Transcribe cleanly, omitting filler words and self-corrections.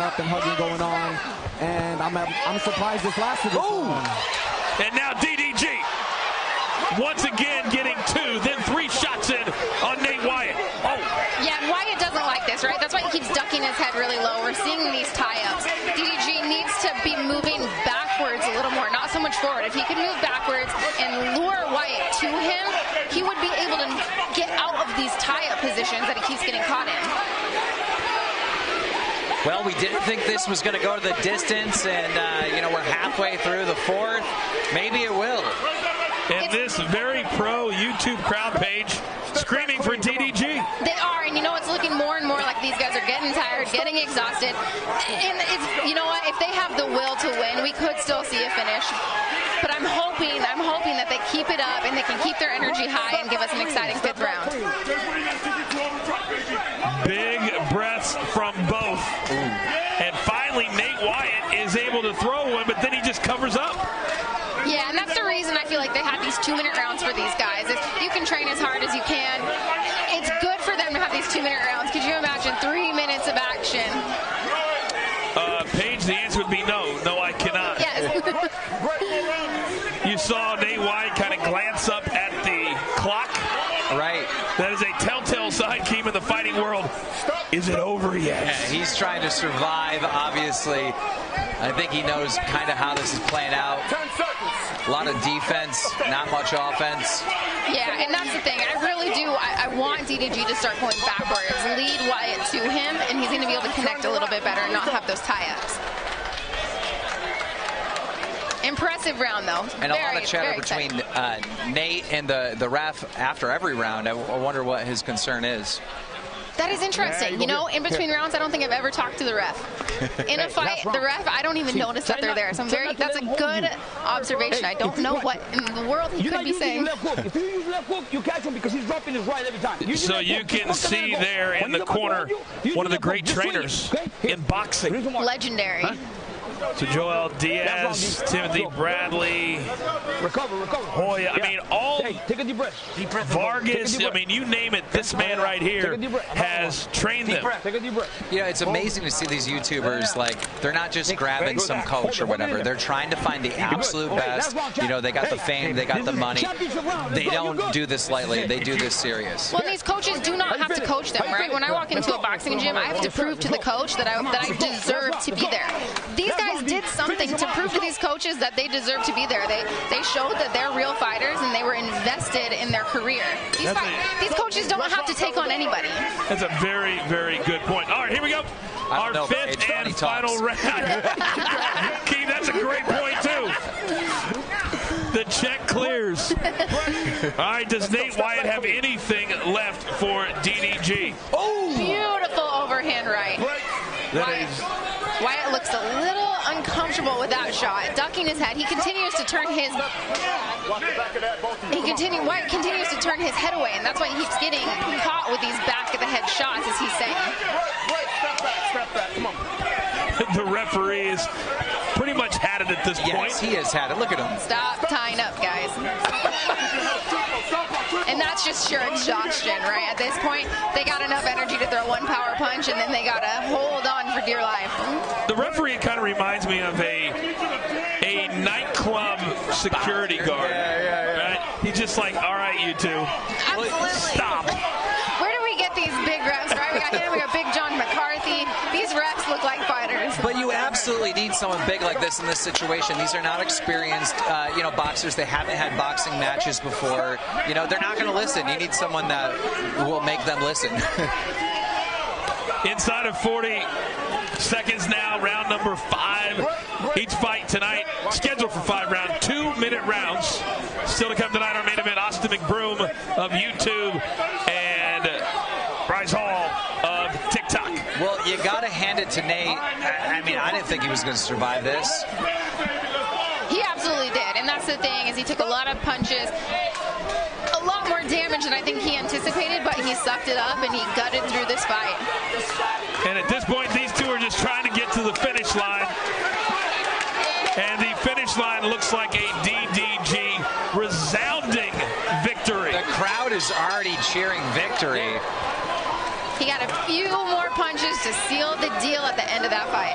up and hugging going on, and I'm surprised this lasted this long. And now DDG once again getting 2, then 3 shots in on Nate Wyatt. Oh. Yeah, Wyatt doesn't like this, right? That's why he keeps ducking his head really low. We're seeing these tie-ups. DDG needs to be moving backwards a little more, not so much forward. If he could move backwards and lure Wyatt to him, he would be able to get out of these tie-up positions that he keeps getting caught in. Well, we didn't think this was going to go to the distance, and, you know, we're halfway through the 4th. Maybe it will. And this very pro YouTube crowd page screaming for DDG. They are, and you know, it's looking more and more like these guys are getting tired, getting exhausted. And it's, you know what, if they have the will to win, we could still see a finish. But I'm hoping that they keep it up and they can keep their energy high and give us an exciting 5th round. Big breaths from both. And finally, Nate Wyatt is able to throw one, but then he just covers up. Yeah, and that's the reason I feel like they have these 2-minute rounds for these guys. If you can train as hard as you can, it's good for them to have these 2-minute rounds. Could you imagine 3 minutes of action? Paige, the answer would be no. No, I cannot. Yes. You saw Nate Wyatt kind of glance up at the clock. Right. That is a telltale sign, Keem, in the fighting world. Is it over yet? Yeah, he's trying to survive, obviously. I think he knows kind of how this is playing out. A lot of defense, not much offense. Yeah, and that's the thing. I really do. I want DDG to start going backwards, lead Wyatt to him, and he's going to be able to connect a little bit better and not have those tie-ups. Impressive round, though. And a lot of chatter between Nate and the ref after every round. I wonder what his concern is. That is interesting. You know, in between rounds, I don't think I've ever talked to the ref. In a fight, the ref, I don't even notice that they're there. So that's a good observation. I don't know what in the world he could be saying. If you use left hook, you catch him because he's dropping his right every time. So you can see there in the corner one of the great trainers in boxing. Legendary. So Joel Diaz, Timothy Bradley, Hoya, I mean, all take a deep breath. Vargas, I mean, you name it, this man right here has trained them. Take a deep breath. Yeah, it's amazing to see these YouTubers, like, they're not just grabbing some coach or whatever. They're trying to find the absolute best. You know, they got the fame, they got the money. They don't do this lightly. They do this serious. Well, these coaches do not have to coach them, right? When I walk into a boxing gym, I have to prove to the coach that I deserve to be there. These guys did something to prove to these coaches that they deserve to be there. They showed that they're real fighters and they were invested in their career. These coaches don't have to take on anybody. That's a very, very good point. All right, here we go. Our 5th and final round. Keith, that's a great point, too. The check clears. All right, does Nate Wyatt have anything left for DDG? Oh! Beautiful overhand right. Wyatt looks a little uncomfortable with that shot, ducking his head. He continues to turn his Wyatt continues to turn his head away, and that's why he keeps getting caught with these back of the head shots, as he's saying. Step back, come on. The referee is pretty much had it at this point. Yes, he has had it. Look at him. Stop tying up, guys. And that's just sheer exhaustion, right? At this point, they got enough energy to throw one power punch, and then they got to hold on for dear life. The referee kind of reminds me of a nightclub security guard. Right? He's just like, all right, you two. Absolutely. Stop. Where do we get these big refs, right? We got him, we got Big John McCarthy. These refs look like fighters. But you absolutely need someone big like this in this situation. These are not experienced, you know, boxers. They haven't had boxing matches before. You know, they're not going to listen. You need someone that will make them listen. Inside of 40 seconds now, round number 5. Each fight tonight scheduled for 5 rounds, 2-minute rounds. Still to come tonight, our main event, Austin McBroom of YouTube and Bryce Hall of TikTok. Well, you got to hand it to Nate. I mean, I didn't think he was going to survive this. He absolutely did, and that's the thing, is he took a lot of punches, a lot more damage than I think he anticipated, but he sucked it up and he gutted through this fight. And at this point, these two are just trying to get to the finish line. And the finish line looks like a DDG resounding victory. The crowd is already cheering victory. He got a few more punches to seal the deal at the end of that fight.